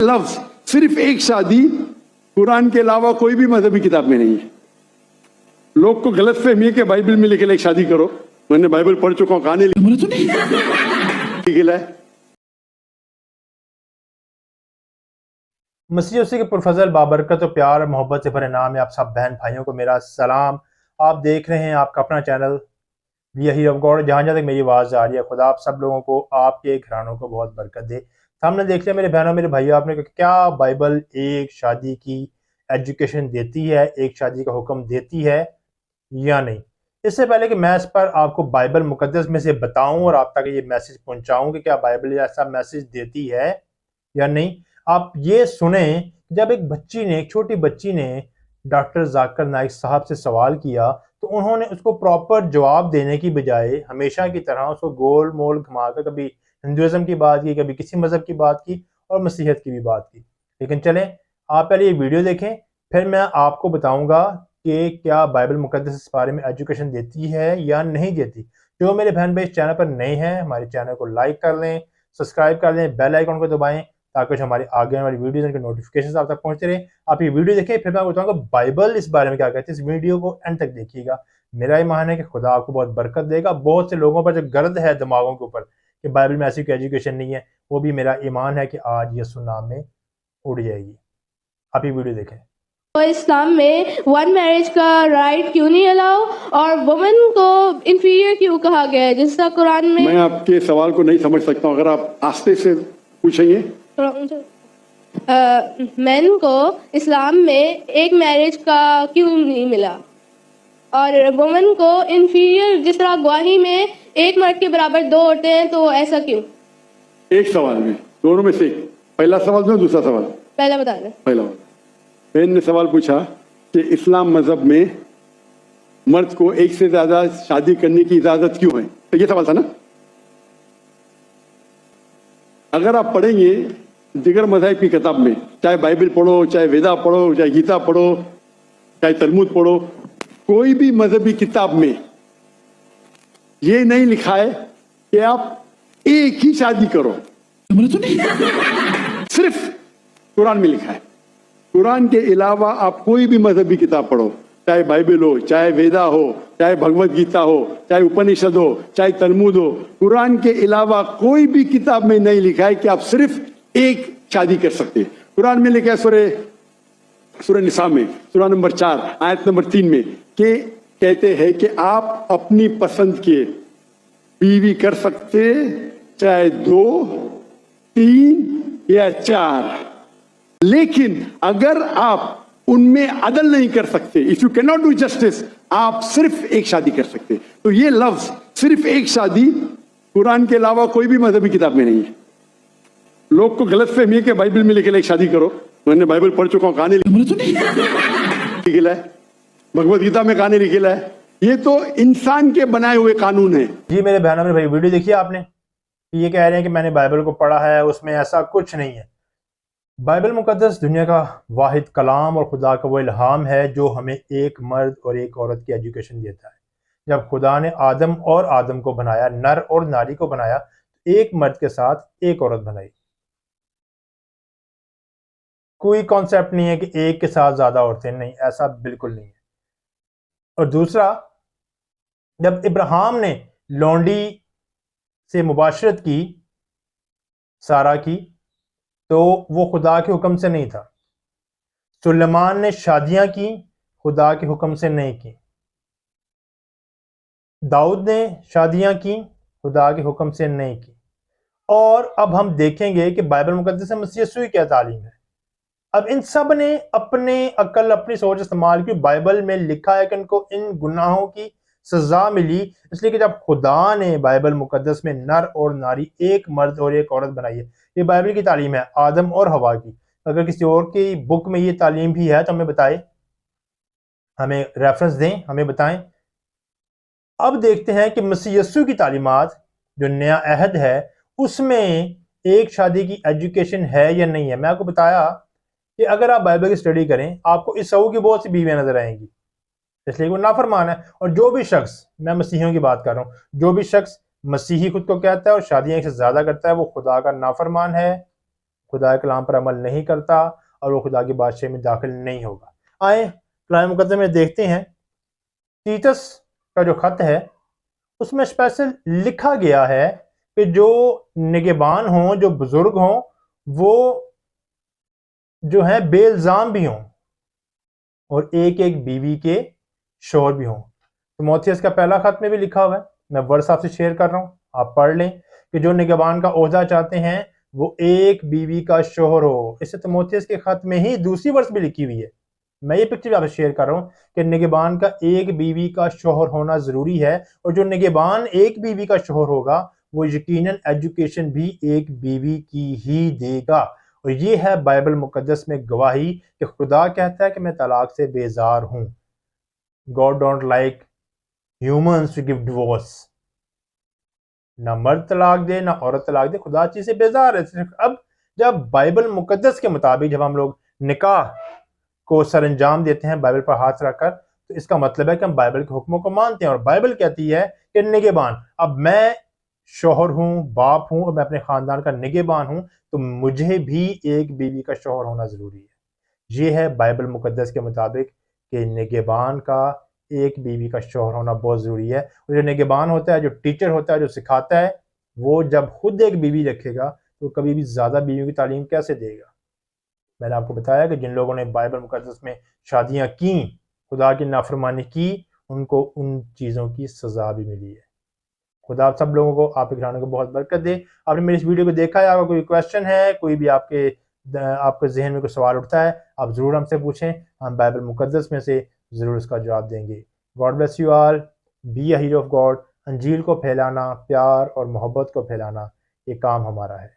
लफ्ज सिर्फ एक शादी कुरान के अलावा कोई भी मजहबी किताब में नहीं है। लोग को गलत फहमी है कि बाइबल में लिखे एक शादी करो। मैंने बाइबल पढ़ चुका हूं, कहानी लिखा है। मसीह उसी के पुरफजल बाबरकत और प्यार और मोहब्बत से भरे नाम है आप सब बहन भाइयों को मेरा सलाम। आप देख रहे हैं आपका अपना चैनल वी ऑफ गॉड। जहाँ जहाँ तक मेरी आवाज़ आ रही है, खुदा आप सब लोगों को, आपके घरानों को बहुत बरकत दे। हमने देख लिया मेरे बहनों मेरे भाइयों, आपने कहा क्या बाइबल एक शादी की एजुकेशन देती है, एक शादी का हुक्म देती है या नहीं। इससे पहले कि मैं इस पर आपको बाइबल मुकद्दस में से बताऊं और आप तक ये मैसेज पहुंचाऊं कि क्या बाइबल ऐसा मैसेज देती है या नहीं, आप ये सुने। जब एक छोटी बच्ची ने डॉक्टर जाकिर नाइक साहब से सवाल किया तो उन्होंने उसको प्रॉपर जवाब देने की बजाय हमेशा की तरह उसको गोल मोल घुमाकर कभी हिंदुइज्म की बात की, कभी किसी मज़हब की बात की और मसीहत की भी बात की। लेकिन चलें, आप पहले ये वीडियो देखें, फिर मैं आपको बताऊंगा कि क्या बाइबल मुकद्दस इस बारे में एजुकेशन देती है या नहीं देती। जो मेरे बहन भाई इस चैनल पर नए हैं, हमारे चैनल को लाइक कर लें, सब्सक्राइब कर लें, बेल आइकन को दबाएं ताकि हमारी आगे आने वाली वीडियोज़ के नोटिफिकेशन आप तक पहुंचते रहे। आप ये वीडियो देखें, फिर मैं बताऊंगा बाइबल इस बारे में क्या कहती है। इस वीडियो को एंड तक देखिएगा। मेरा ये मान है कि खुदा आपको बहुत बरकत देगा। बहुत से लोगों पर जो गर्द है दिमागों के ऊपर कि बाइबल में ऐसी कोई एजुकेशन नहीं है, वो भी मेरा ईमान है कि आज ये सुनाम में उड़ जाएगी। आप ये वीडियो देखें। तो इस्लाम में वन मैरिज का राइट क्यों नहीं अलाउ और वुमेन को इंफीरियर क्यों कहा गया है, जिसका कुरान में। मैं आपके सवाल को नहीं समझ सकता हूं, अगर आप आस्ते से पूछेंगे। मेन को इस्लाम में एक मैरिज का क्यों नहीं मिला और वुमेन को इंफीरियर, जिस तरह गवाही में एक मर्द के बराबर दो औरतें हैं, तो ऐसा क्यों। एक सवाल में, दोनों में से एक। पहला सवाल जो दूसरा सवाल पहला बता दें। पहला बहन ने सवाल पूछा कि इस्लाम मजहब में मर्द को एक से ज्यादा शादी करने की इजाजत क्यों है, तो ये सवाल था ना। अगर आप पढ़ेंगे दिगर मज़ाहिब की किताब में, चाहे बाइबल पढ़ो, चाहे वेदा पढ़ो, चाहे गीता पढ़ो, चाहे तलमुद पढ़ो, कोई भी मजहबी किताब में ये नहीं लिखा है कि आप एक ही शादी करो। सिर्फ कुरान में लिखा है। कुरान के अलावा आप कोई भी मजहबी किताब पढ़ो, चाहे बाइबल हो, चाहे वेदा हो, चाहे भगवत गीता हो, चाहे उपनिषद हो, चाहे तलमुद हो, कुरान के अलावा कोई भी किताब में नहीं लिखा है कि आप सिर्फ एक शादी कर सकते हैं। कुरान में लिखा है सूरह निसा में सूरह नंबर 4 आयत नंबर 3 में कि कहते हैं कि आप अपनी पसंद के बीवी कर सकते, चाहे 2, 3 या 4। लेकिन अगर आप उनमें अदल नहीं कर सकते, if you can not do justice, आप सिर्फ एक शादी कर सकते। तो ये लफ्ज सिर्फ एक शादी कुरान के अलावा कोई भी मजहबी किताब में नहीं है। लोग को गलत फहमी है कि बाइबल में लिखे एक शादी करो। मैंने बाइबल पढ़ चुका हूं, कहानी लिखा है, भगवत गीता में कहानी लिखा है। ये तो इंसान के बनाए हुए कानून है। जी मेरे बहनों मेरे भाई, वीडियो देखिए आपने। ये कह रहे हैं कि मैंने बाइबल को पढ़ा है, उसमें ऐसा कुछ नहीं है। बाइबल मुकद्दस दुनिया का वाहिद कलाम और खुदा का वो इल्हाम है जो हमें एक मर्द और एक औरत की एजुकेशन देता है। जब खुदा ने आदम को बनाया, नर और नारी को बनाया, तो एक मर्द के साथ एक औरत बनाई। कोई कॉन्सेप्ट नहीं है कि एक के साथ ज्यादा औरतें, नहीं, ऐसा बिल्कुल नहीं है। और दूसरा, जब इब्राहिम ने लौंडी से मुबाशरत की, सारा की, तो वो खुदा के हुक्म से नहीं था। सुलेमान ने शादियां की, खुदा के हुक्म से नहीं की। दाऊद ने शादियां की, खुदा के हुक्म से नहीं की। और अब हम देखेंगे कि बाइबल मुकद्दस में मसीह यीशु की क्या तालीम है। अब इन सब ने अपने अकल, अपनी सोच इस्तेमाल की। बाइबल में लिखा है कि इनको इन गुनाहों की सजा मिली, इसलिए कि जब खुदा ने बाइबल मुकद्दस में नर और नारी, एक मर्द और एक औरत बनाई है। ये बाइबल की तालीम है, आदम और हवा की। अगर किसी और की बुक में ये तालीम भी है तो हमें बताए, हमें रेफरेंस दें, हमें बताएं। अब देखते हैं कि मसीह यीशु की तालीमात, जो नया अहद है, उसमें एक शादी की एजुकेशन है या नहीं है। मैं आपको बताया कि अगर आप बाइबल की स्टडी करें, आपको ईसाऊ की बहुत सी बीवियां नजर आएंगी, इसलिए वो नाफरमान है। और जो भी शख्स, मैं मसीहियों की बात कर रहा हूँ, जो भी शख्स मसीही खुद को कहता है और शादियां एक से ज्यादा करता है, वो खुदा का नाफरमान है, खुदा के कलाम पर अमल नहीं करता और वो खुदा की बादशाही में दाखिल नहीं होगा। आए कलाम मुकद्दस में देखते हैं, तीतस का जो खत है उसमें स्पेशल लिखा गया है कि जो निगहबान हों, जो बुजुर्ग हों, वो जो है बेइल्जाम भी हों और एक एक बीवी के शोहर भी हों। तिमोथियस का पहला खत में भी लिखा हुआ है, मैं वर्स आपसे शेयर कर रहा हूँ, आप पढ़ लें कि जो निगहबान का ओहदा चाहते हैं वो एक बीवी का शोहर हो। इससे तिमोथियस के खत में ही दूसरी वर्स भी लिखी हुई है, मैं ये पिक्चर आपसे शेयर कर रहा हूँ कि निगहबान का एक बीवी का शोहर होना जरूरी है, और जो निगहबान एक बीवी का शोहर होगा वो यकीनन एजुकेशन भी एक बीवी की ही देगा। और ये है बाइबल मुकद्दस में गवाही कि खुदा कहता है कि मैं तलाक से बेजार हूं। God don't like humans to give divorce. ना मर्द तलाक दे ना औरत तलाक दे, खुदा चीज से बेजार है। अब जब बाइबल मुकद्दस के मुताबिक जब हम लोग निकाह को सर अंजाम देते हैं बाइबल पर हाथ रखकर, तो इसका मतलब है कि हम बाइबल के हुक्मों को मानते हैं। और बाइबल कहती है कि निगहबान, अब मैं शोहर हूं, बाप हूं और मैं अपने खानदान का निगहबान हूं, तो मुझे भी एक बीवी का शोहर होना जरूरी है। ये है बाइबल मुकद्दस के मुताबिक कि निगहबान का एक बीवी का शोहर होना बहुत जरूरी है। और जो निगहबान होता है, जो टीचर होता है, जो सिखाता है, वो जब खुद एक बीवी रखेगा तो कभी भी ज्यादा बीवियों की तालीम कैसे देगा। मैंने आपको बताया कि जिन लोगों ने बाइबल मुकद्दस में शादियां की, खुदा की नाफरमानी की, उनको उन चीज़ों की सज़ा भी मिली है। खुदा आप सब लोगों को, आप घराने को बहुत बरकत दे। आपने मेरी इस वीडियो को देखा है, आपका कोई क्वेश्चन है, कोई भी आपके जहन में कोई सवाल उठता है, आप ज़रूर हमसे पूछें, हम बाइबल मुकद्दस में से ज़रूर उसका जवाब देंगे। God bless you all, be a hero of God. अंजील को फैलाना, प्यार और मोहब्बत को फैलाना, ये काम हमारा है।